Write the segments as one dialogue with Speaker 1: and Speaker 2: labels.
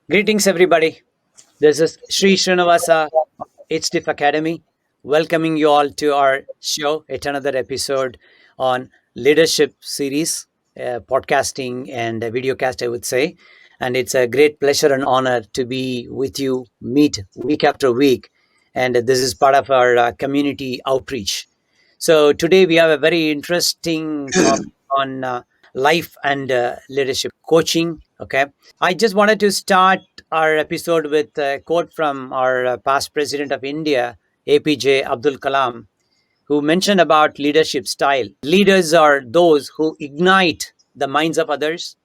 Speaker 1: Greetings, everybody. This is Srinivasa, itsdiff Academy, welcoming you all to our show, yet another episode on leadership series, podcasting and videocast, I would say. And it's a great pleasure and honor to be with you, meet week after week. And this is part of our community outreach. So today we have a very interesting topic on life and leadership coaching. Okay, I just wanted to start our episode with a quote from our past president of India, APJ Abdul Kalam, who mentioned about leadership style. Leaders are those who ignite the minds of others.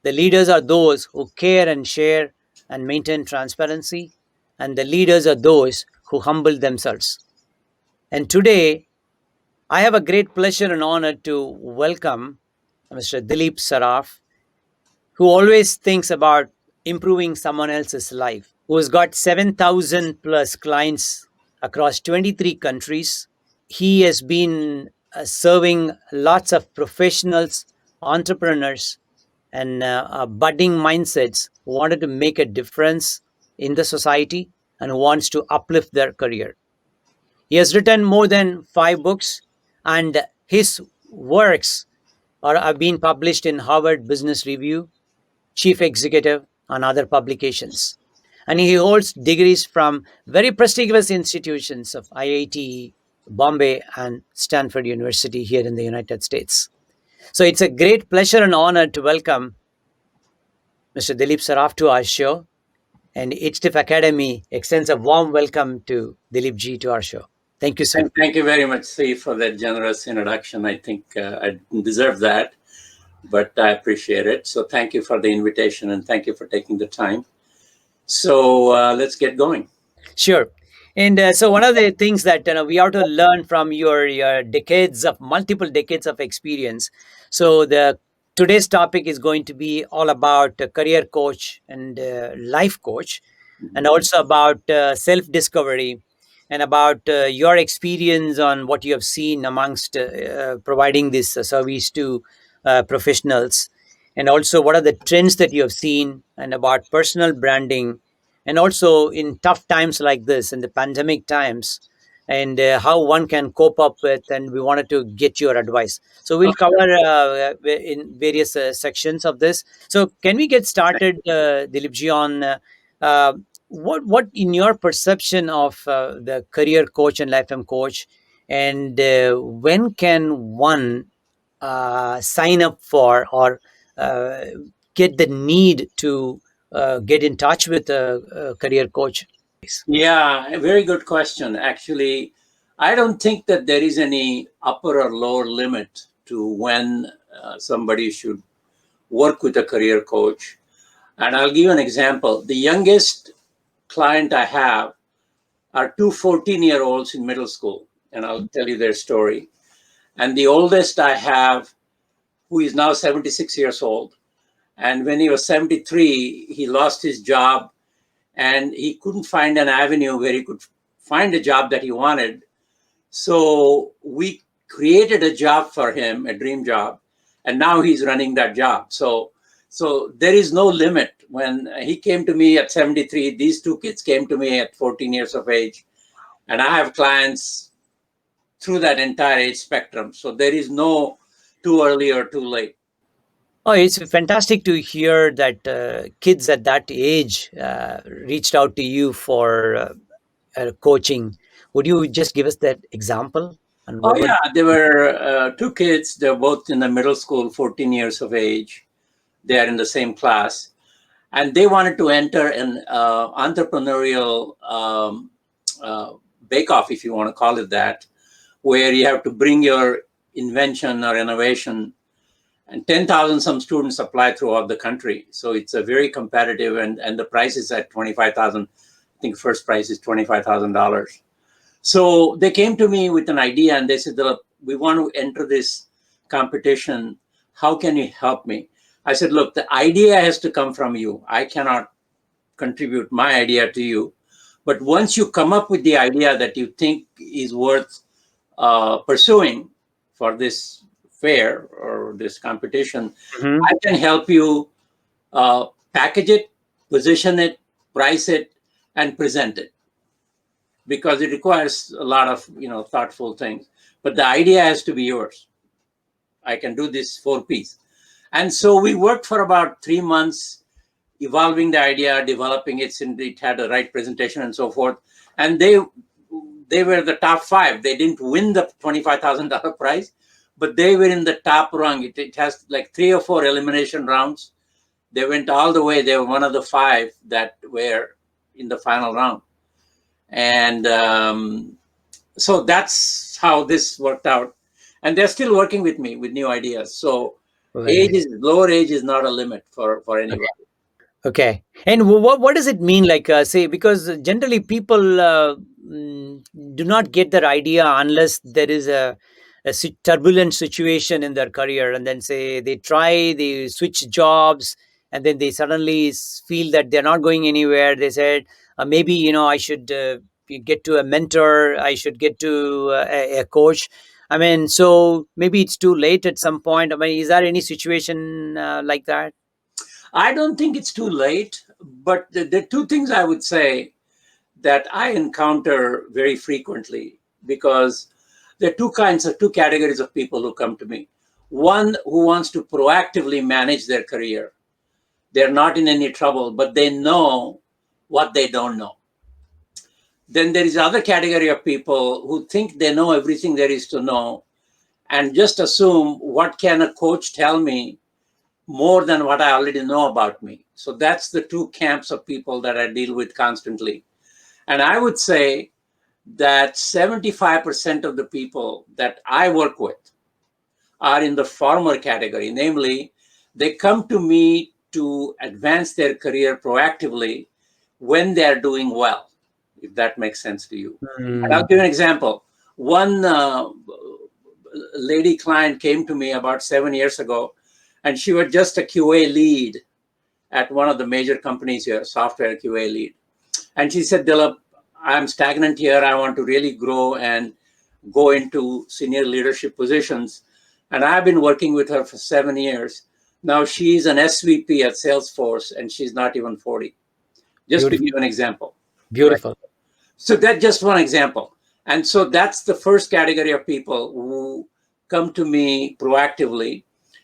Speaker 1: The leaders are those who care and share and maintain transparency. And the leaders are those who humble themselves. And today, I have a great pleasure and honor to welcome Mr. Dilip Saraf, who always thinks about improving someone else's life, who has got 7,000 plus clients across 23 countries. He has been serving lots of professionals, entrepreneurs, and budding mindsets who wanted to make a difference in the society and who wants to uplift their career. He has written more than 5 books, and his works have been published in Harvard Business Review, Chief Executive, and other publications. And he holds degrees from very prestigious institutions of IIT, Bombay, and Stanford University here in the United States. So it's a great pleasure and honor to welcome Mr. Dilip Saraf to our show. And itsdiff Academy extends a warm welcome to Dilip ji to our show. Thank you, sir.
Speaker 2: Thank you very much, Steve, for that generous introduction. I think I deserve that, but I appreciate it. So thank you for the invitation and thank you for taking the time. So let's get going.
Speaker 1: Sure. And so one of the things that we have to learn from your multiple decades of experience. So the today's topic is going to be all about a career coach and life coach, and also about self-discovery, and about your experience on what you have seen amongst providing this service to professionals, and also what are the trends that you have seen, and about personal branding, and also in tough times like this, in the pandemic times, and how one can cope up with. And we wanted to get your advice. So we'll cover in various sections of this. So can we get started, Dilipji, on uh, what in your perception of the career coach and lifetime coach, and when can one sign up for, or uh, get the need to get in touch with a career coach?
Speaker 2: Yeah, a very good question. Actually, I don't think that there is any upper or lower limit to when somebody should work with a career coach. And I'll give you an example. The youngest client I have are two 14-year-olds in middle school, and I'll tell you their story. And the oldest I have, who is now 76 years old. And when he was 73, he lost his job and he couldn't find an avenue where he could find a job that he wanted. So we created a job for him, a dream job, and now he's running that job. So there is no limit. When he came to me at 73, these two kids came to me at 14 years of age, and I have clients through that entire age spectrum. So there is no too early or too late.
Speaker 1: Oh, it's fantastic to hear that kids at that age reached out to you for coaching. Would you just give us that example? And
Speaker 2: Oh
Speaker 1: what would?
Speaker 2: yeah, there were two kids. They're both in the middle school, 14 years of age. They are in the same class, and they wanted to enter an entrepreneurial bake-off, if you want to call it that, where you have to bring your invention or innovation. And 10,000 some students apply throughout the country. So it's a very competitive, and the price is at 25,000. I think first price is $25,000. So they came to me with an idea and they said, "Look, we want to enter this competition. How can you help me?" I said, "Look, the idea has to come from you. I cannot contribute my idea to you. But once you come up with the idea that you think is worth pursuing for this fair or this competition,
Speaker 1: Mhm.
Speaker 2: I can help you package it, position it, price it, and present it, because it requires a lot of thoughtful things. But the idea has to be yours. I can do this 4 Ps. And so we worked for about 3 months, evolving the idea, developing it, and it had the right presentation and so forth. And they were the top 5. They didn't win the $25,000 prize, but they were in the top rung. It has like 3 or 4 elimination rounds. They went all the way. They were one of the 5 that were in the final round. And so that's how this worked out. And they're still working with me with new ideas. So lower age is not a limit for anybody.
Speaker 1: Okay. And what does it mean? Like, say, because generally people do not get that idea unless there is a turbulent situation in their career. And then, say, they switch jobs, and then they suddenly feel that they're not going anywhere. They said, maybe, I should get to a mentor, I should get to a coach. I mean, so maybe it's too late at some point. I mean, is there any situation like that?
Speaker 2: I don't think it's too late, but the 2 things I would say that I encounter very frequently, because there are 2 categories of people who come to me. One who wants to proactively manage their career. They're not in any trouble, but they know what they don't know. Then there is other category of people who think they know everything there is to know and just assume, what can a coach tell me more than what I already know about me? So that's the 2 camps of people that I deal with constantly. And I would say that 75% of the people that I work with are in the former category. Namely, they come to me to advance their career proactively when they're doing well, if that makes sense to you. And I'll give you an example. One lady client came to me about 7 years ago, and she was just a QA lead at one of the major companies here, software QA lead. And she said, Dilip, I'm stagnant here. I want to really grow and go into senior leadership positions. And I've been working with her for 7 years. Now she's an SVP at Salesforce, and she's not even 40. Just to give you an example.
Speaker 1: Beautiful.
Speaker 2: Right? So that's just one example. And so that's the first category of people who come to me proactively.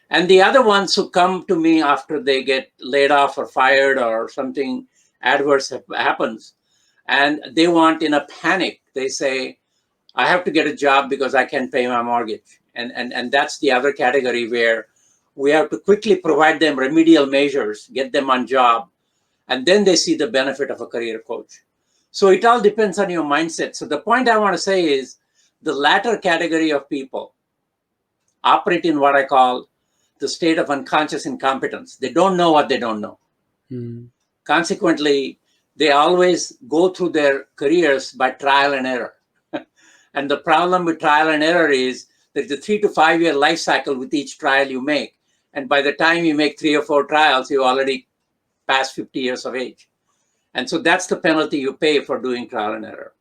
Speaker 2: And the other ones who come to me after they get laid off or fired or something adverse happens, and they want, in a panic, they say, I have to get a job because I can't pay my mortgage. And that's the other category where we have to quickly provide them remedial measures, get them on job, and then they see the benefit of a career coach. So it all depends on your mindset. So the point I want to say is, the latter category of people operate in what I call the state of unconscious incompetence. They don't know what they don't know. Consequently, they always go through their careers by trial and error. And the problem with trial and error is there's a 3 to 5 year life cycle with each trial you make. And by the time you make 3 or 4 trials, you already past 50 years of age. And so that's the penalty you pay for doing trial and error.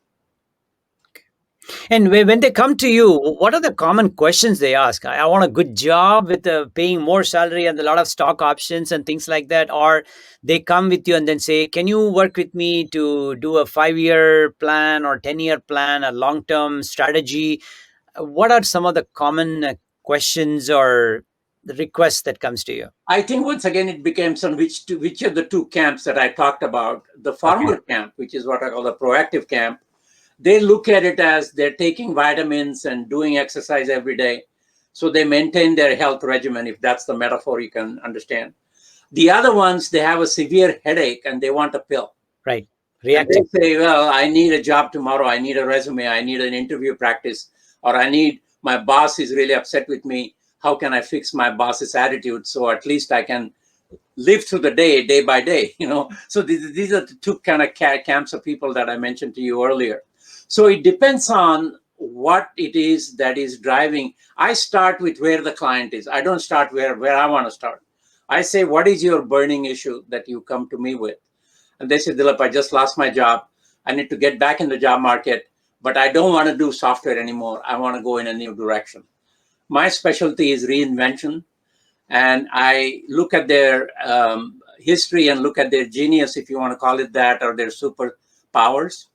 Speaker 1: And when they come to you, what are the common questions they ask? I want a good job with paying more salary and a lot of stock options and things like that. Or they come with you and then say, can you work with me to do a 5-year plan or 10-year plan, a long-term strategy? What are some of the common questions or the requests that comes to you?
Speaker 2: I think once again, it becomes on which of the 2 camps that I talked about. The former camp, which is what I call the proactive camp, they look at it as they're taking vitamins and doing exercise every day. So they maintain their health regimen, if that's the metaphor you can understand. The other ones, they have a severe headache and they want a pill.
Speaker 1: Right.
Speaker 2: Reactive. They say, well, I need a job tomorrow. I need a resume. I need an interview practice. Or my boss is really upset with me. How can I fix my boss's attitude so at least I can live through the day by day, So these are the 2 kind of camps of people that I mentioned to you earlier. So it depends on what it is that is driving. I start with where the client is. I don't start where I want to start. I say, what is your burning issue that you come to me with? And they say, Dilip, I just lost my job. I need to get back in the job market, but I don't want to do software anymore. I want to go in a new direction. My specialty is reinvention. And I look at their history and look at their genius, if you want to call it that, or their superpowers,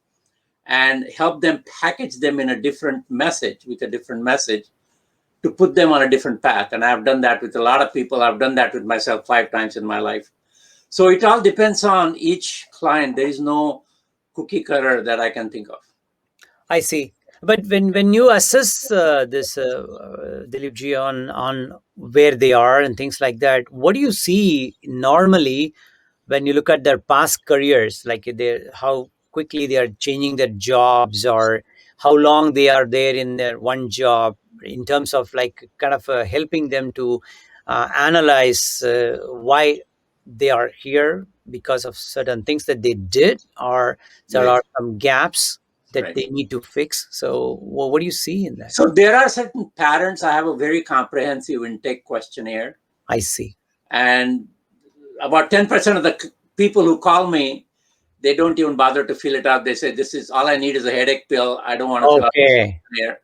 Speaker 2: and help them package them in a different message, with a different message, to put them on a different path. And I've done that with a lot of people. I've done that with myself 5 times in my life. So it all depends on each client. There is no cookie cutter that I can think of.
Speaker 1: I see. But when you assess this Dilip ji on where they are and things like that, what do you see normally when you look at their past careers, like they how quickly they are changing their jobs, or how long they are there in their one job, in terms of like kind of helping them to analyze why they are here because of certain things that they did, or there
Speaker 2: Right,
Speaker 1: are some gaps that
Speaker 2: right.
Speaker 1: they need to fix. So what do you see in that?
Speaker 2: So there are certain patterns. I have a very comprehensive intake questionnaire,
Speaker 1: I see.
Speaker 2: and about 10% of the people who call me, they don't even bother to fill it out. They say, "This is all I need is a headache pill. I don't want to fill out this
Speaker 1: Okay.
Speaker 2: questionnaire."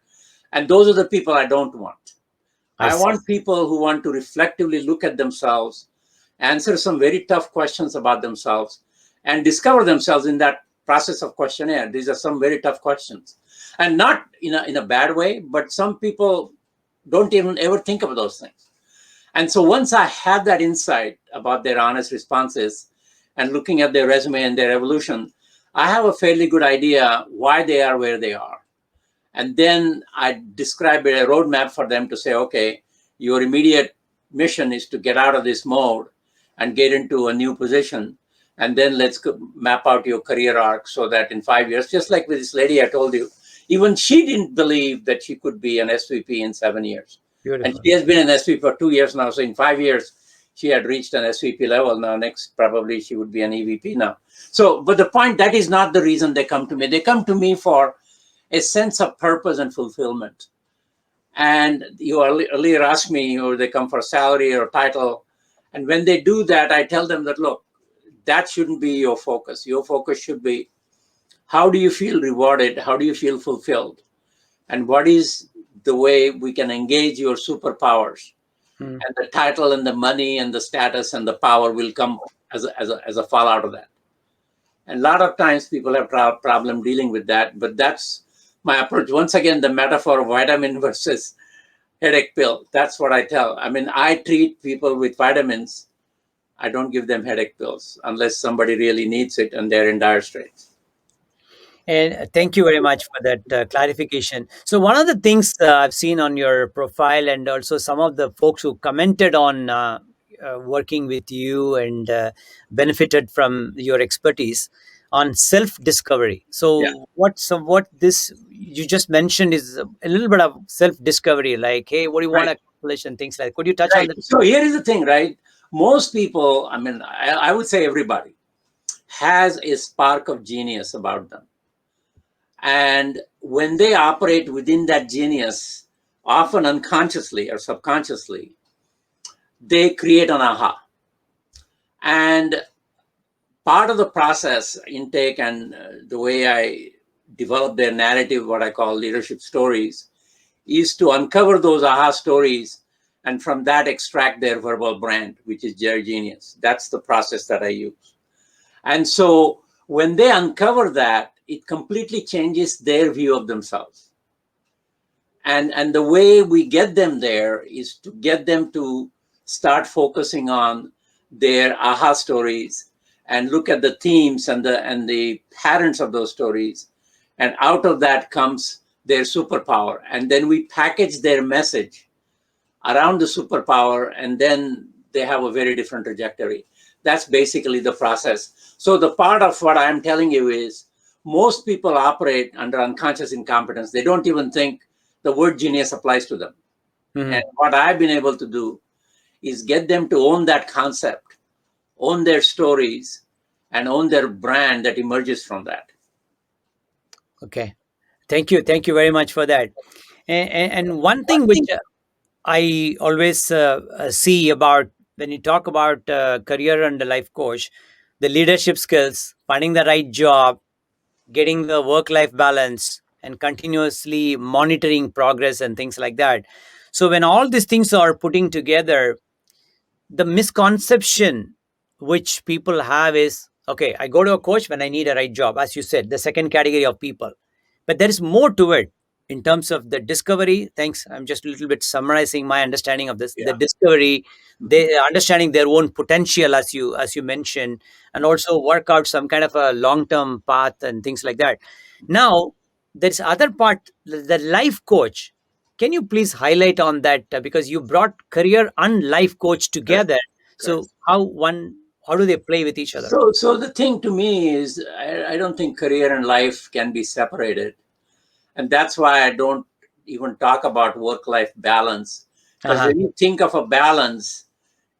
Speaker 2: And those are the people I don't want.
Speaker 1: I
Speaker 2: I
Speaker 1: see.
Speaker 2: want people who want to reflectively look at themselves, answer some very tough questions about themselves, and discover themselves in that process of questionnaire. These are some very tough questions, and not in a bad way, but some people don't even ever think of those things. And so once I have that insight about their honest responses and looking at their resume and their evolution, I have a fairly good idea why they are where they are. And then I describe a roadmap for them to say, okay, your immediate mission is to get out of this mode and get into a new position. And then let's map out your career arc so that in 5 years, just like with this lady I told you, even she didn't believe that she could be an SVP in 7 years. And
Speaker 1: Beautiful.
Speaker 2: she has been an SVP for 2 years now. So in 5 years, she had reached an SVP level. Now, next, probably she would be an EVP now. So, but the point, that is not the reason they come to me. They come to me for a sense of purpose and fulfillment. And you earlier asked me, or they come for salary or title. And when they do that, I tell them that, look, that shouldn't be your focus. Your focus should be, how do you feel rewarded? How do you feel fulfilled? And what is the way we can engage your superpowers?
Speaker 1: Hmm.
Speaker 2: And the title and the money and the status and the power will come as a fallout of that. And a lot of times people have problem dealing with that, but that's my approach. Once again, the metaphor of vitamin versus headache pill. That's what I tell. I mean, I treat people with vitamins. I don't give them headache pills unless somebody really needs it and they're in dire straits.
Speaker 1: And thank you very much for that clarification. So, one of the things I've seen on your profile, and also some of the folks who commented on working with you and benefited from your expertise on self discovery.
Speaker 2: Yeah,
Speaker 1: What this you just mentioned is a little bit of self discovery, like, hey, what do you want
Speaker 2: right,
Speaker 1: to accomplish and things like. Could you touch on
Speaker 2: right.
Speaker 1: that?
Speaker 2: So here is the thing, right? Most people, I mean, I would say everybody has a spark of genius about them. And when they operate within that genius, often unconsciously or subconsciously, they create an aha. And part of the process, intake, and the way I develop their narrative, what I call leadership stories, is to uncover those aha stories and from that extract their verbal brand, which is their genius. That's the process that I use. And so when they uncover that, it completely changes their view of themselves. And the way we get them there is to get them to start focusing on their aha stories and look at the themes and the patterns of those stories. And out of that comes their superpower. And then we package their message around the superpower, and then they have a very different trajectory. That's basically the process. So the part of what I'm telling you is, most people operate under unconscious incompetence. They don't even think the word genius applies to them. And
Speaker 1: Mhm.
Speaker 2: what I've been able to do is get them to own that concept, own their stories, and own their brand that emerges from that.
Speaker 1: Okay. Thank you very much for that. And one thing which I always see about when you talk about career and the life coach, the leadership skills, finding the right job, getting the work life balance, and continuously monitoring progress and things like that. So, when all these things are putting together, the misconception which people have is, okay, I go to a coach when I need a right job, as you said, the second category of people. But there is more to it in terms of the discovery. Thanks. I'm just a little bit summarizing my understanding of this. The
Speaker 2: Yeah.
Speaker 1: discovery,
Speaker 2: Mhm.
Speaker 1: they understanding their own potential, as you mentioned, and also work out some kind of a long term path and things like that. Now, there's other part, the life coach. Can you please highlight on that? Because you brought career and life coach
Speaker 2: Correct.
Speaker 1: together.
Speaker 2: Correct.
Speaker 1: So how do they play with each other?
Speaker 2: So the thing to me is, I don't think career and life can be separated, and that's why I don't even talk about work-life balance. Because
Speaker 1: Uh-huh.
Speaker 2: when you think of a balance,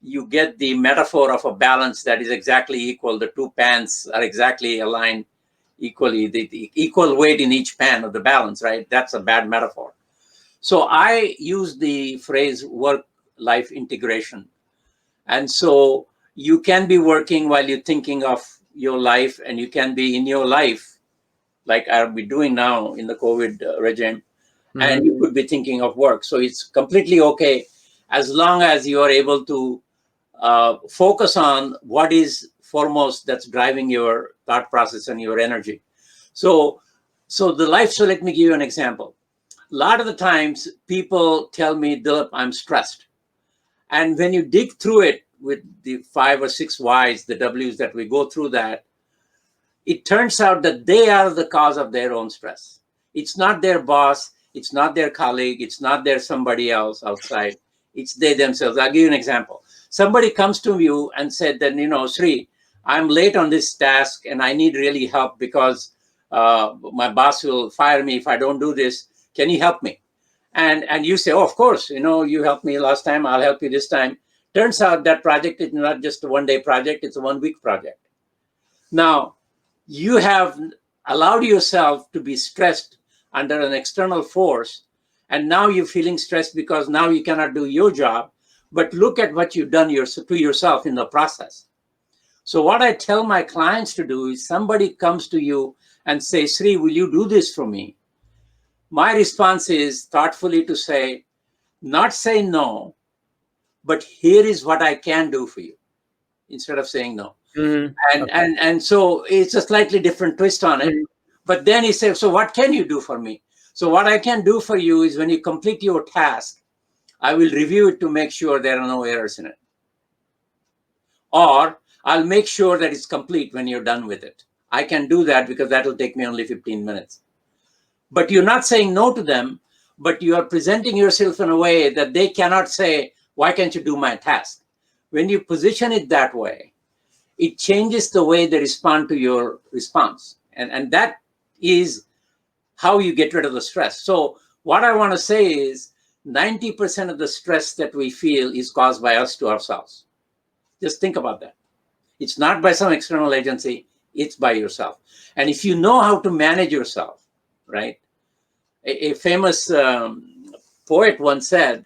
Speaker 2: you get the metaphor of a balance that is exactly equal. The two pans are exactly aligned equally, the equal weight in each pan of the balance, right? That's a bad metaphor. So I use the phrase work-life integration. And so you can be working while you're thinking of your life, and you can be in your life, like I'll be doing now in the COVID regime, and
Speaker 1: Hmm.
Speaker 2: you could be thinking of work. So it's completely okay as long as you are able to focus on what is foremost that's driving your thought process and your energy. So, so the life. So let me give you an example. A lot of the times, people tell me, Dilip, I'm stressed. And when you dig through it with the 5 or 6 whys, the W's that we go through that, it turns out that they are the cause of their own stress. It's not their boss, it's not their colleague, it's not their somebody else outside, it's they themselves. I'll give you an example. Somebody comes to you and said that, Sri, I'm late on this task and I need really help because my boss will fire me if I don't do this. Can you help me? And you say, oh, of course, you helped me last time, I'll help you this time. Turns out that project is not just a 1 day project, it's a 1 week project. Now, you have allowed yourself to be stressed under an external force, and now you're feeling stressed because now you cannot do your job. But look at what you've done to yourself in the process. So what I tell my clients to do is, somebody comes to you and say, Sri, will you do this for me? My response is thoughtfully to say, not say no, but here is what I can do for you, instead of saying no.
Speaker 1: Hmm. Okay.
Speaker 2: And so it's a slightly different twist on it.
Speaker 1: Mhm.
Speaker 2: But then he says, so what can you do for me? So what I can do for you is, when you complete your task, I will review it to make sure there are no errors in it. Or I'll make sure that it's complete when you're done with it. I can do that because that will take me only 15 minutes. But you're not saying no to them, but you are presenting yourself in a way that they cannot say, why can't you do my task? When you position it that way, it changes the way they respond to your response. And that is how you get rid of the stress. So what I want to say is, 90% of the stress that we feel is caused by us to ourselves. Just think about that. It's not by some external agency, it's by yourself. And if you know how to manage yourself, right? A famous poet once said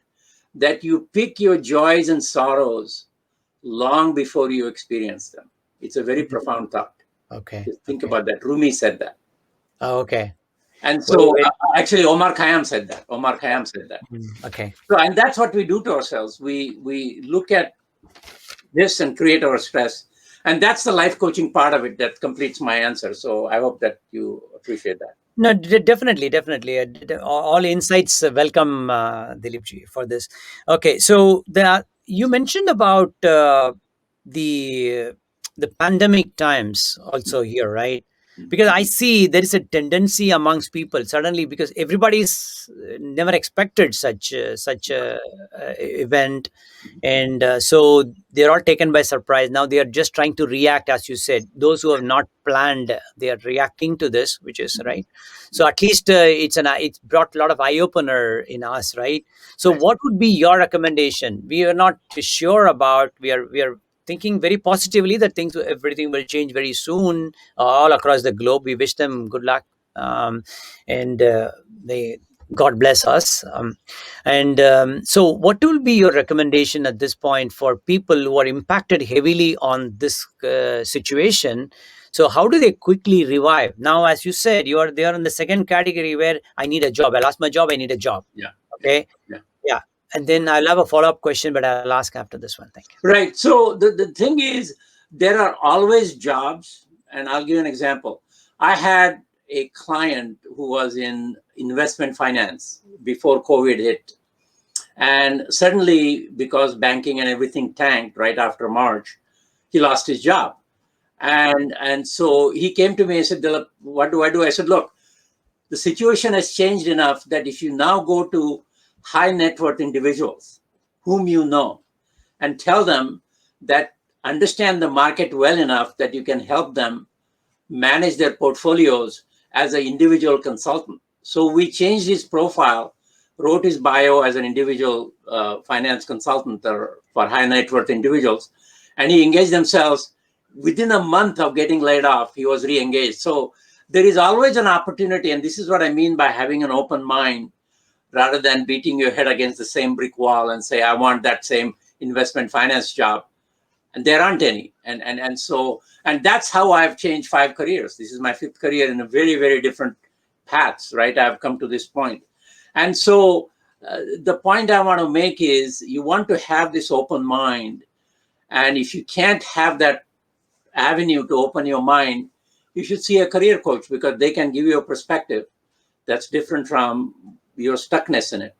Speaker 2: that you pick your joys and sorrows long before you experience them. It's a very
Speaker 1: Mhm.
Speaker 2: profound thought.
Speaker 1: Okay.
Speaker 2: Just think
Speaker 1: Okay.
Speaker 2: about that. Rumi said that.
Speaker 1: Oh, okay.
Speaker 2: And
Speaker 1: Very,
Speaker 2: so
Speaker 1: very.
Speaker 2: actually, Omar Khayyam said that. Omar Khayyam said that.
Speaker 1: Okay.
Speaker 2: So, and that's what we do to ourselves. We look at this and create our stress. And that's the life coaching part of it that completes my answer. So I hope that you appreciate that.
Speaker 1: No, definitely, definitely. All insights welcome, Dilip ji, for this. Okay, so you mentioned about the the pandemic times also here, right? Because I see there is a tendency amongst people suddenly, because everybody's never expected such a event, and so they're all taken by surprise. Now they are just trying to react, as you said, those who have not planned, they are reacting to this, which is right. So at least it's brought a lot of eye opener in us, right? So
Speaker 2: Right.
Speaker 1: what would be your recommendation? We are not sure about, we are thinking very positively that everything will change very soon, all across the globe. We wish them good luck, and they God bless us. And so, what will be your recommendation at this point for people who are impacted heavily on this situation? So, how do they quickly revive? Now, as you said, they are in the second category where I need a job. I lost my job. I need a job.
Speaker 2: Yeah. Yeah.
Speaker 1: Okay,
Speaker 2: Yeah.
Speaker 1: yeah, and then I'll have a follow up question, but I'll ask after this one. Thank you.
Speaker 2: Right. So the thing is, There are always jobs, and I'll give you an example. I had a client who was in investment finance before COVID hit. And suddenly, because banking and everything tanked right after March, he lost his job. And so he came to me and said, Dilip, what do I do? I said, look, the situation has changed enough that if you now go to high net worth individuals whom you know and tell them that understand the market well enough that you can help them manage their portfolios as an individual consultant. So we changed his profile, wrote his bio as an individual finance consultant for high net worth individuals, and he engaged themselves. Within a month of getting laid off, he was re-engaged. So there is always an opportunity, and this is what I mean by having an open mind rather than beating your head against the same brick wall and say, I want that same investment finance job. And there aren't any. And that's how I've changed 5 careers. This is my 5th career in a very, very different paths, right? I've come to this point. And so the point I want to make is you want to have this open mind. And if you can't have that avenue to open your mind, you should see a career coach because they can give you a perspective that's different from your stuckness in it.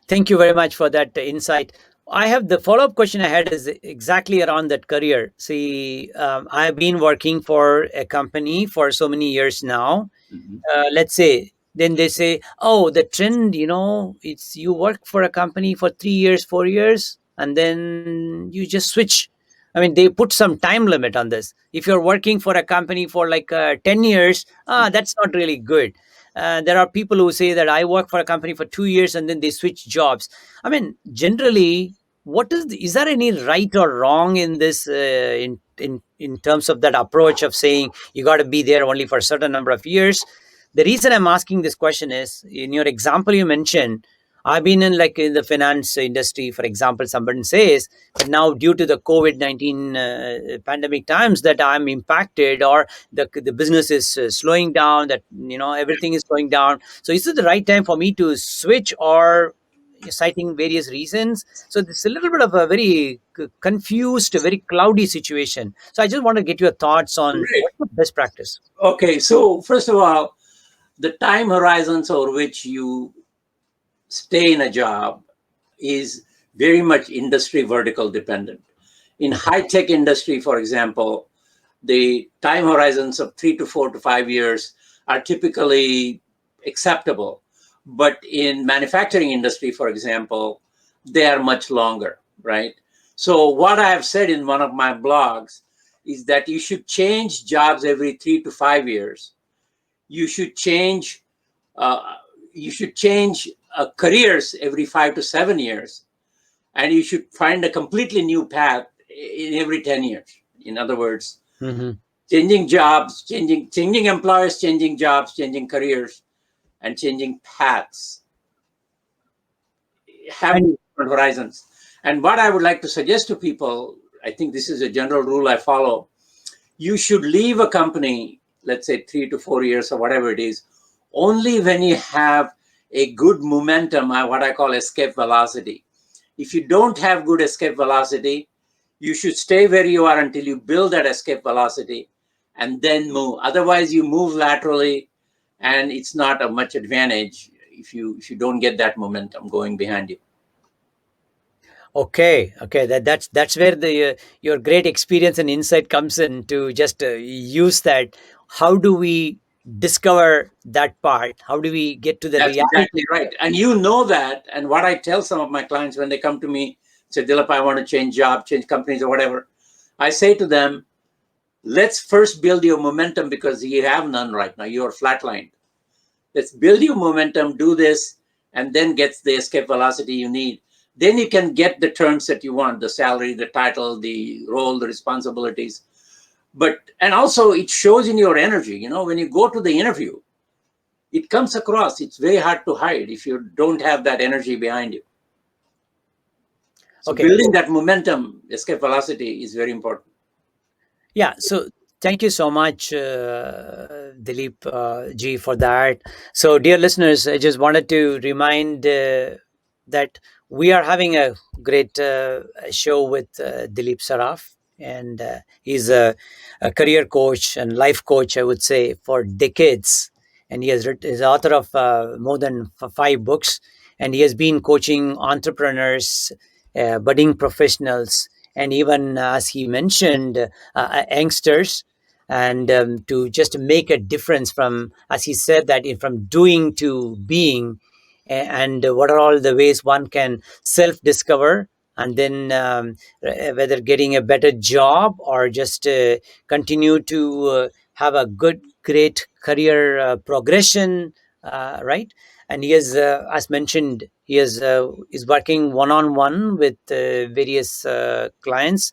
Speaker 1: Thank you very much for that insight. I have the follow up question I had is exactly around that career. See, I've been working for a company for so many years now.
Speaker 2: Mm-hmm.
Speaker 1: Let's say, then they say, oh, the trend, it's you work for a company for 3 years, 4 years, and then you just switch. I mean, they put some time limit on this. If you're working for a company for like 10 years, that's not really good. There are people who say that I work for a company for 2 years and then they switch jobs. I mean, generally, is there any right or wrong in this in terms of that approach of saying you got to be there only for a certain number of years? The reason I'm asking this question is in your example you mentioned, I've been in the finance industry, for example. Somebody says, but now due to the COVID-19 pandemic times that I'm impacted, or the business is slowing down, that everything is slowing down. So is it the right time for me to switch, or citing various reasons? So this is a little bit of a very confused, very cloudy situation. So I just want to get your thoughts on
Speaker 2: Great.
Speaker 1: what's the best practice.
Speaker 2: Okay, so first of all, the time horizons over which you stay in a job is very much industry vertical dependent. In high tech industry, for example, the time horizons of 3 to 4 to 5 years are typically acceptable. But in manufacturing industry, for example, they are much longer, right? So what I have said in one of my blogs is that you should change jobs every 3 to 5 years. You should change uh, careers every 5 to 7 years, and you should find a completely new path in every 10 years. In other words,
Speaker 1: Mhm.
Speaker 2: changing jobs, changing employers, changing jobs, changing careers, and changing paths have
Speaker 1: And
Speaker 2: different horizons. And what I would like to suggest to people, I think this is a general rule I follow. You should leave a company, let's say 3 to 4 years or whatever it is, only when you have a good momentum, what I call escape velocity. If you don't have good escape velocity, you should stay where you are until you build that escape velocity and then move. Otherwise, you move laterally, and it's not of much advantage if you don't get that momentum going behind you.
Speaker 1: okay, that's where the your great experience and insight comes in to just use that. How do we discover that part? How do we get to the
Speaker 2: That's exactly
Speaker 1: reality?
Speaker 2: right. And you know that. And what I tell some of my clients when they come to me, say, Dilip, I want to change job, change companies or whatever. I say to them, let's first build your momentum because you have none right now. You're flatlined. Let's build your momentum, do this, and then get the escape velocity you need. Then you can get the terms that you want, the salary, the title, the role, the responsibilities. And also it shows in your energy. When you go to the interview, it comes across. It's very hard to hide if you don't have that energy behind you. So
Speaker 1: Okay,
Speaker 2: building that momentum, escape velocity is very important.
Speaker 1: yeah. So thank you so much, Dilip ji, for that. So, dear listeners, I just wanted to remind that we are having a great show with Dilip Saraf. and he's a career coach and life coach, I would say, for decades. And he's author of more than 5 books, and he has been coaching entrepreneurs, budding professionals, and even, as he mentioned, youngsters, and to just make a difference from, as he said, that from doing to being. And what are all the ways one can self discover, and then whether getting a better job or just continue to have a great career progression, right? And he is, as mentioned, is working one on one with various clients,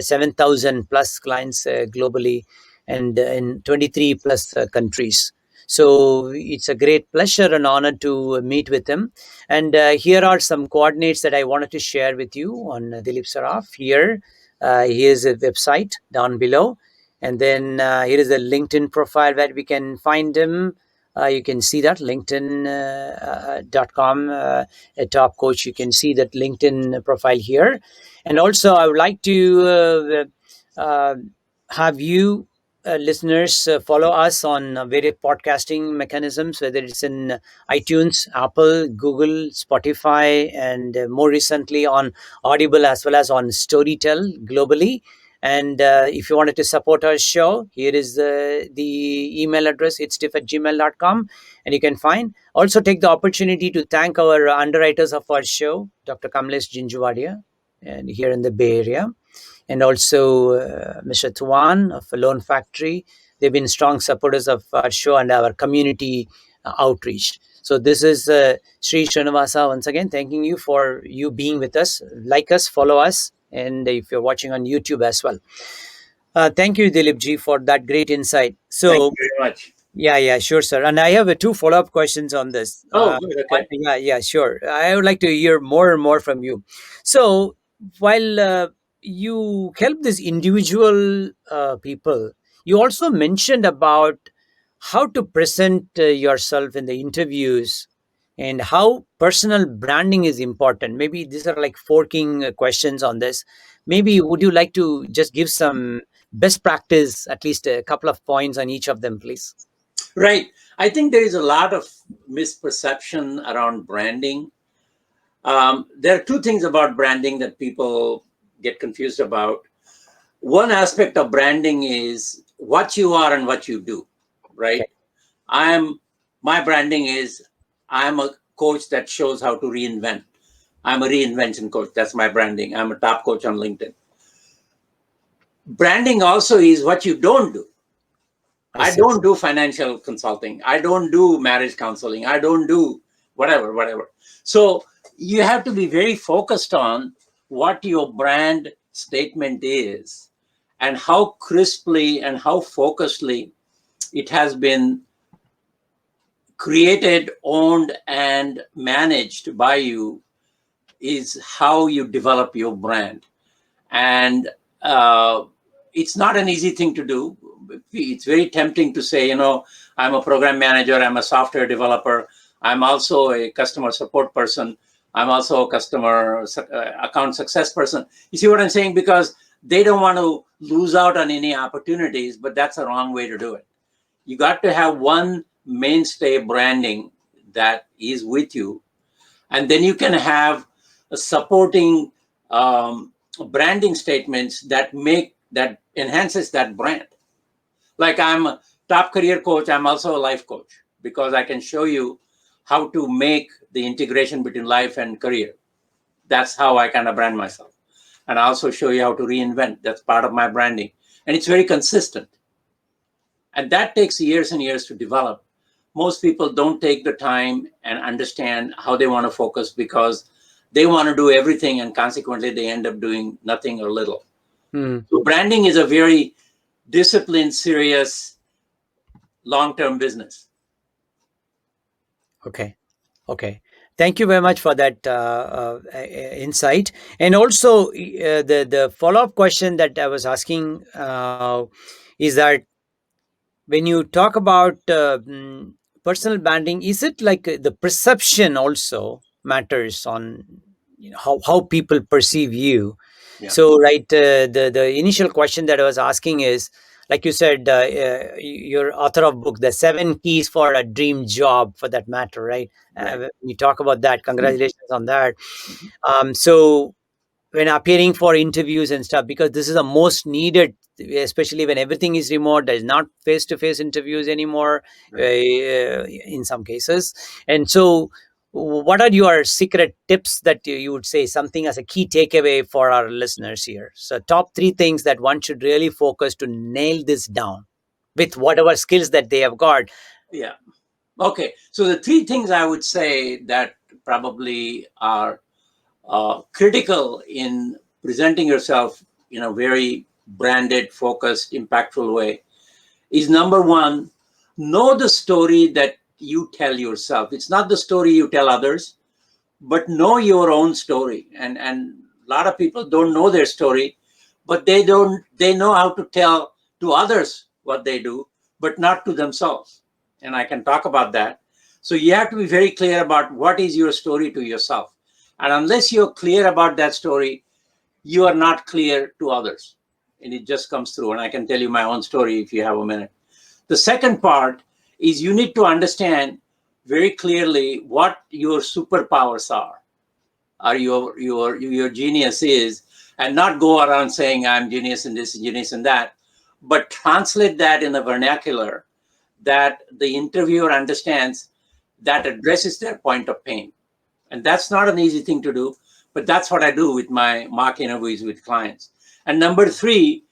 Speaker 1: 7,000 plus clients globally, and in 23 plus countries. So it's a great pleasure and honor to meet with him. And here are some coordinates that I wanted to share with you on Dilip Saraf. Here's a website down below. And then here is the LinkedIn profile where we can find him. You can see that linkedin.com, a top coach. You can see that LinkedIn profile here. And also, I would like to have you listeners follow us on various podcasting mechanisms, whether it's in iTunes, Apple, Google, Spotify, and more recently on Audible, as well as on Storytel globally. And if you wanted to support our show, here is the email address, itsdiff@gmail.com. And you can find. Also, take the opportunity to thank our underwriters of our show, Dr. Kamlesh Jinjuwadia, and here in the Bay Area, and also Mr. Tuan of Loan Factory. They've been strong supporters of our show and our community outreach. So this is Sri Srinivasa once again thanking you for you being with us. Like us, follow us, and if you're watching on YouTube as well. Thank you, Dilip ji, for that great insight.
Speaker 2: Thank
Speaker 1: So
Speaker 2: you very much.
Speaker 1: yeah, sure, sir. And I have two follow-up questions on this.
Speaker 2: Oh, good. Okay.
Speaker 1: Yeah, sure. I would like to hear more and more from you. So, while you help these individual people, you also mentioned about how to present yourself in the interviews and how personal branding is important. Maybe these are like forking questions on this. Maybe would you like to just give some best practice, at least a couple of points on each of them, please?
Speaker 2: Right. I think there is a lot of misperception around branding. There are two things about branding that people get confused about. One aspect of branding is what you are and what you do, right?
Speaker 1: Okay.
Speaker 2: My branding is I'm a coach that shows how to reinvent. I'm a reinvention coach. That's my branding. I'm a top coach on LinkedIn. Branding also is what you don't do. I don't do financial consulting. I don't do marriage counseling. I don't do whatever. So you have to be very focused on what your brand statement is and how crisply and how focusedly it has been created, owned, and managed by you is how you develop your brand. And it's not an easy thing to do. It's very tempting to say, I'm a program manager, I'm a software developer, I'm also a customer support person, I'm also a customer account success person. You see what I'm saying? Because they don't want to lose out on any opportunities, but that's the wrong way to do it. You got to have one mainstay branding that is with you, and then you can have a supporting branding statements that enhances that brand. Like I'm a top career coach, I'm also a life coach because I can show you how to make the integration between life and career. That's how I kind of brand myself. And I also show you how to reinvent. That's part of my branding. And it's very consistent. And that takes years and years to develop. Most people don't take the time and understand how they want to focus because they want to do everything, and consequently they end up doing nothing or little. So branding is a very disciplined, serious, long-term business.
Speaker 1: Okay. Thank you very much for that insight. And also, the follow up question that I was asking is that when you talk about personal branding, is it like the perception also matters on how people perceive you?
Speaker 2: Yeah.
Speaker 1: So, right, the initial question that I was asking is, like you said, you're author of book, The 7 Keys for a Dream Job, for that matter, right?
Speaker 2: Right.
Speaker 1: You talk about that. Congratulations on that.
Speaker 2: Mhm.
Speaker 1: So when appearing for interviews and stuff, because this is the most needed, especially when everything is remote, there's not face-to-face interviews anymore,
Speaker 2: Right.
Speaker 1: in some cases. And so what are your secret tips that you would say, something as a key takeaway for our listeners here? So top 3 things that one should really focus to nail this down with whatever skills that they have got.
Speaker 2: Yeah. Okay. So the three things I would say that probably are critical in presenting yourself in a very branded, focused, impactful way is number one, know the story that you tell yourself. It's not the story you tell others, but know your own story. And a lot of people don't know their story, but they know how to tell to others what they do, but not to themselves. And I can talk about that. So you have to be very clear about what is your story to yourself. And unless you're clear about that story, you are not clear to others. And it just comes through. And I can tell you my own story if you have a minute. The second part is you need to understand very clearly what your superpowers are your genius is, and not go around saying I'm genius in this, genius in that, but translate that in a vernacular that the interviewer understands, that addresses their point of pain. And that's not an easy thing to do, but that's what I do with my mock interviews with clients. And number three,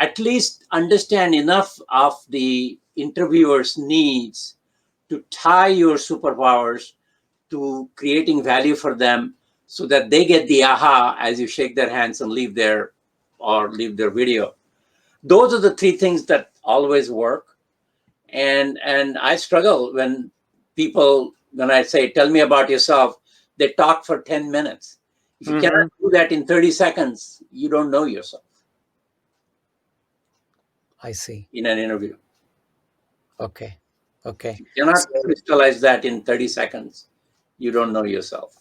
Speaker 2: at least understand enough of the interviewer's needs to tie your superpowers to creating value for them, so that they get the aha as you shake their hands and leave their video. Those are the three things that always work. And I struggle when I say tell me about yourself, they talk for 10 minutes. If you cannot
Speaker 1: Mhm.
Speaker 2: do that in 30 seconds, you don't know yourself
Speaker 1: I see.
Speaker 2: in an interview.
Speaker 1: Okay. Okay.
Speaker 2: You cannot
Speaker 1: So,
Speaker 2: crystallize that in 30 seconds, you don't know yourself.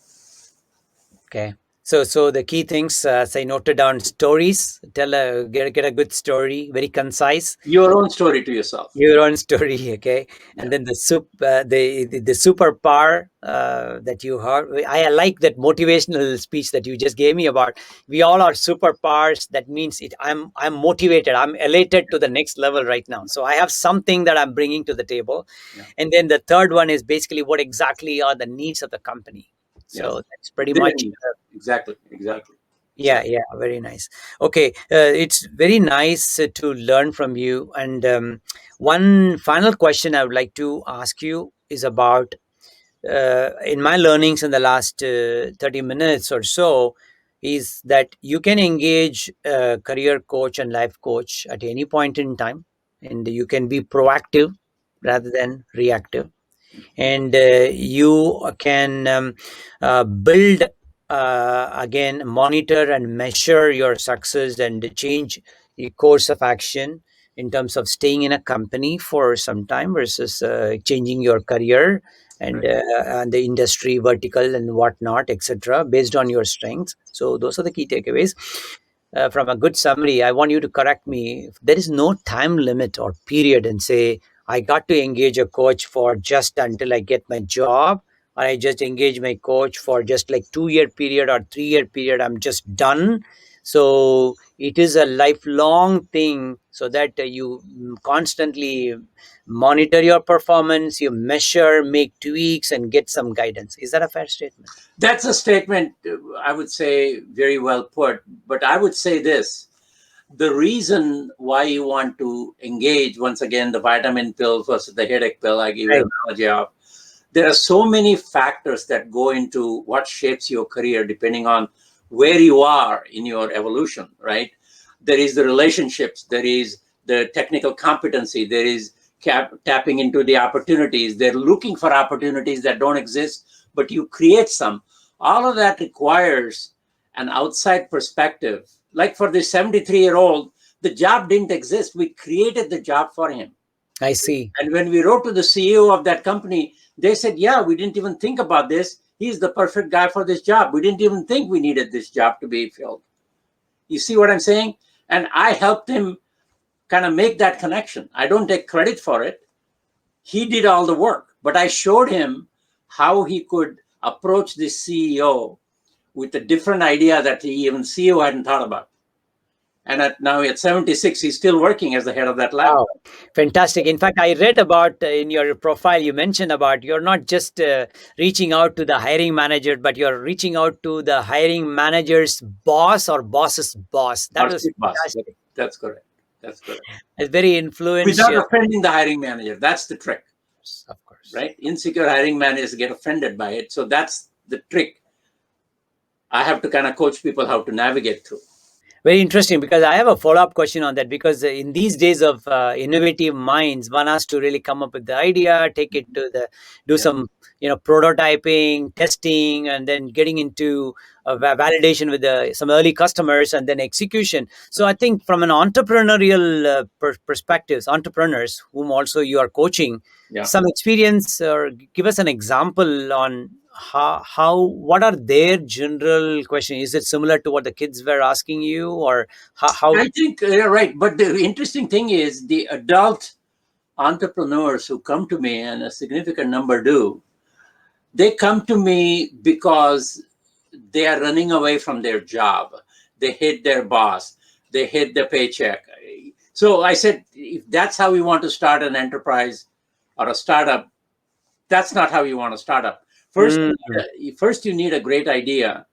Speaker 1: okay. So the key things, say, noted down stories. Tell get a good story, very concise.
Speaker 2: Your own story to yourself.
Speaker 1: Your own story, okay. And
Speaker 2: Yeah.
Speaker 1: then the superpower that you heard. I like that motivational speech that you just gave me about. We all are superpowers. That means it. I'm motivated. I'm elated to the next level right now. So I have something that I'm bringing to the table.
Speaker 2: Yeah.
Speaker 1: And then the third one is basically what exactly are the needs of the company.
Speaker 2: Yes.
Speaker 1: So that's pretty
Speaker 2: Their
Speaker 1: much.
Speaker 2: needs. Exactly. Exactly.
Speaker 1: Yeah,
Speaker 2: Exactly.
Speaker 1: yeah, very nice. Okay, it's very nice to learn from you. And one final question I would like to ask you is about, in my learnings in the last 30 minutes or so, is that you can engage a career coach and life coach at any point in time, and you can be proactive rather than reactive, and you can build, again, monitor and measure your success and change the course of action in terms of staying in a company for some time versus changing your career
Speaker 2: Right.
Speaker 1: and the industry vertical and whatnot, etc., based on your strengths. So those are the key takeaways. From a good summary, I want you to correct me. If there is no time limit or period, and say, I got to engage a coach for just until I get my job, or I just engage my coach for just like 2 year period or 3 year period, I'm just done. So it is a lifelong thing, so that you constantly monitor your performance, you measure, make tweaks, and get some guidance. Is that a fair statement?
Speaker 2: That's a statement, I would say, very well put. But I would say this: the reason why you want to engage, once again, the vitamin pill versus the headache pill, I give you
Speaker 1: Right.
Speaker 2: an analogy of, there are so many factors that go into what shapes your career depending on where you are in your evolution, right? There is the relationships, there is the technical competency, there is tapping into the opportunities. They're looking for opportunities that don't exist, but you create some. All of that requires an outside perspective. Like for this 73-year-old, the job didn't exist. We created the job for him.
Speaker 1: I see.
Speaker 2: And when we wrote to the CEO of that company, they said, yeah, we didn't even think about this. He's the perfect guy for this job. We didn't even think we needed this job to be filled. You see what I'm saying? And I helped him kind of make that connection. I don't take credit for it. He did all the work, but I showed him how he could approach the CEO with a different idea that he even CEO hadn't thought about. And now at 76, he's still working as the head of that lab.
Speaker 1: Wow, fantastic. In fact, I read about in your profile, you mentioned about you're not just reaching out to the hiring manager, but you're reaching out to the hiring manager's boss or boss's boss. That
Speaker 2: Our
Speaker 1: was
Speaker 2: chief boss.
Speaker 1: fantastic.
Speaker 2: That's correct. That's correct.
Speaker 1: It's very
Speaker 2: Without
Speaker 1: influential.
Speaker 2: offending the hiring manager. That's the trick,
Speaker 1: Of course.
Speaker 2: right? Insecure hiring managers get offended by it. So that's the trick. I have to kind of coach people how to navigate through.
Speaker 1: Very interesting, because I have a follow-up question on that, because in these days of innovative minds, one has to really come up with the idea, take it to the, do
Speaker 2: Yeah.
Speaker 1: some, prototyping, testing, and then getting into validation with some early customers, and then execution. So I think from an entrepreneurial perspectives, entrepreneurs whom also you are coaching,
Speaker 2: Yeah.
Speaker 1: some experience, or give us an example on how what are their general question. Is it similar to what the kids were asking you, or how
Speaker 2: I think you're right. But the interesting thing is the adult entrepreneurs who come to me, and a significant number do, they come to me because they are running away from their job. They hate their boss. They hate the paycheck. So I said, if that's how you want to start an enterprise or a startup, that's not how you want to start up. First,
Speaker 1: Mm,
Speaker 2: first you need a great idea.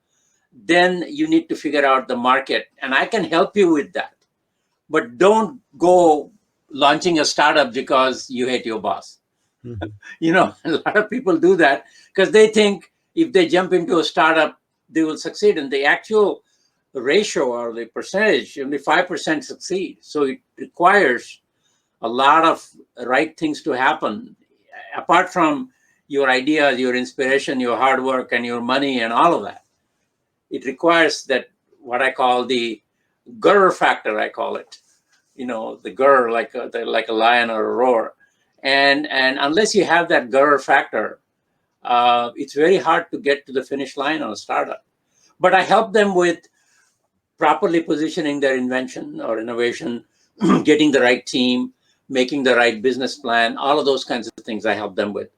Speaker 2: Then you need to figure out the market, and I can help you with that. But don't go launching a startup because you hate your boss.
Speaker 1: mhm.
Speaker 2: A lot of people do that because they think if they jump into a startup, they will succeed. And the actual ratio or the percentage, only 5% succeed. So it requires a lot of right things to happen. Apart from your ideas, your inspiration, your hard work, and your money, and all of that, it requires that what I call the grr factor. I call it, the grr, like a lion or a roar. And unless you have that grr factor, it's very hard to get to the finish line on a startup. But I help them with properly positioning their invention or innovation, getting the right team, making the right business plan, all of those kinds of things I help them with.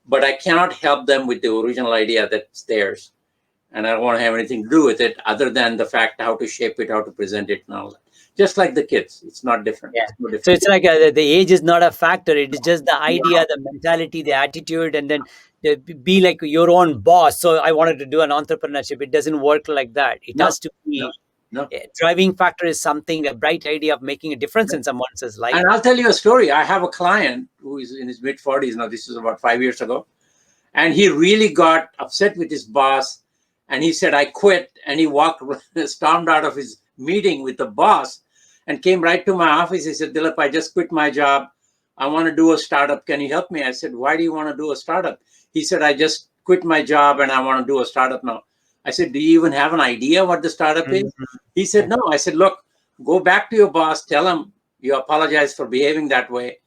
Speaker 2: But I cannot help them with the original idea that's theirs. And I don't want to have anything to do with it other than the fact how to shape it, how to present it, and all that. Just like the kids, it's not different.
Speaker 1: Yeah.
Speaker 2: It's no
Speaker 1: So
Speaker 2: different.
Speaker 1: it's like the age is not a factor. It is just the idea, the mentality, the attitude, and then be like your own boss. So I wanted to do an entrepreneurship. It doesn't work like that. It
Speaker 2: No,
Speaker 1: has to
Speaker 2: no,
Speaker 1: be
Speaker 2: no.
Speaker 1: driving factor is something, a bright idea of making a difference in someone's life.
Speaker 2: And I'll tell you a story. I have a client who is in his mid 40s now. This is about 5 years ago. And he really got upset with his boss. And he said, I quit. And he stormed out of his meeting with the boss and came right to my office. He said, Dilip, I just quit my job. I want to do a startup. Can you help me? I said, why do you want to do a startup? He said, I just quit my job and I want to do a startup now. I said, do you even have an idea what the startup is?
Speaker 1: Mhm.
Speaker 2: He said, no. I said, look, go back to your boss. Tell him you apologize for behaving that way.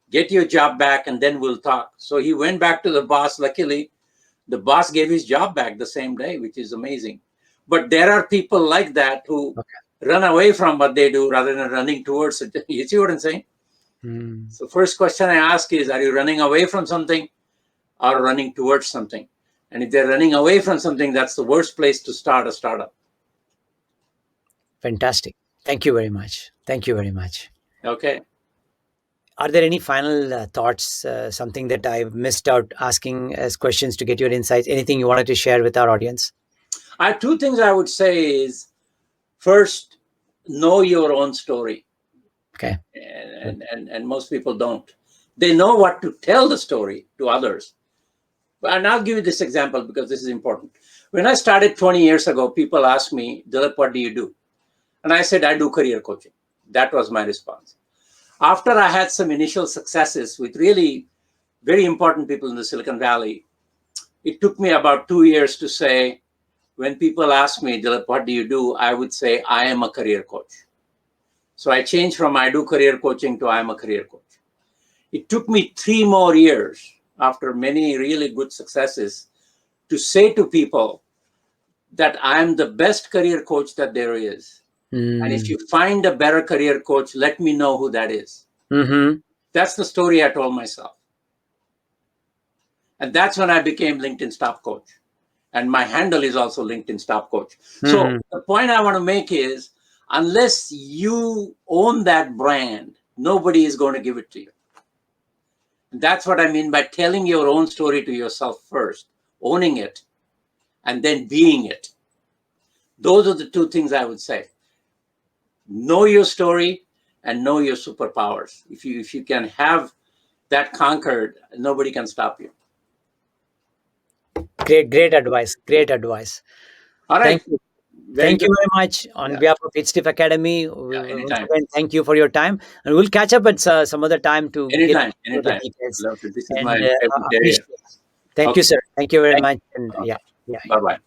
Speaker 2: Get your job back and then we'll talk. So he went back to the boss. Luckily, the boss gave his job back the same day, which is amazing. But there are people like that who run away from what they do rather than running towards it. You see what I'm saying?
Speaker 1: Mm.
Speaker 2: So first question I ask is, are you running away from something or running towards something? And if they're running away from something, that's the worst place to start a startup.
Speaker 1: Fantastic. Thank you very much. Thank you very much.
Speaker 2: Okay.
Speaker 1: Are there any final thoughts, something that I've missed out asking as questions to get your insights? Anything you wanted to share with our audience?
Speaker 2: Two things I would say is, first, know your own story.
Speaker 1: Okay.
Speaker 2: And most people don't. They know what to tell the story to others. And I'll give you this example because this is important. When I started 20 years ago, people asked me, Dilip, what do you do? And I said, I do career coaching. That was my response. After I had some initial successes with really very important people in the Silicon Valley, it took me about 2 years to say, when people ask me, Dilip, what do you do? I would say, I am a career coach. So I changed from I do career coaching to I am a career coach. It took me 3 more years after many really good successes to say to people that I am the best career coach that there is. And if
Speaker 1: Mm.
Speaker 2: you find a better career coach, let me know who that is.
Speaker 1: Mm-hmm.
Speaker 2: That's the story I told myself. And that's when I became LinkedIn's top coach. And my handle is also LinkedIn's top coach. So
Speaker 1: Mm-hmm.
Speaker 2: the point I want to make is, unless you own that brand, nobody is going to give it to you. And that's what I mean by telling your own story to yourself first, owning it, and then being it. Those are the two things I would say. Know your story and know your superpowers. If you can have that conquered, nobody can stop you.
Speaker 1: Great advice. Great advice.
Speaker 2: All
Speaker 1: Thank
Speaker 2: right.
Speaker 1: you.
Speaker 2: Very
Speaker 1: Thank
Speaker 2: good.
Speaker 1: you very much on
Speaker 2: Yeah.
Speaker 1: behalf of itsdiff Academy.
Speaker 2: Yeah.
Speaker 1: Once
Speaker 2: Anytime.
Speaker 1: again, thank you for your time, and we'll catch up at some other time to get
Speaker 2: Anytime.
Speaker 1: into the
Speaker 2: Anytime.
Speaker 1: details.
Speaker 2: Love it. This is
Speaker 1: And
Speaker 2: my favorite area.
Speaker 1: appreciate. Thank you,
Speaker 2: Okay.
Speaker 1: sir. Thank you very
Speaker 2: Thank
Speaker 1: much. And
Speaker 2: you.
Speaker 1: yeah, yeah,
Speaker 2: Bye
Speaker 1: yeah.
Speaker 2: bye.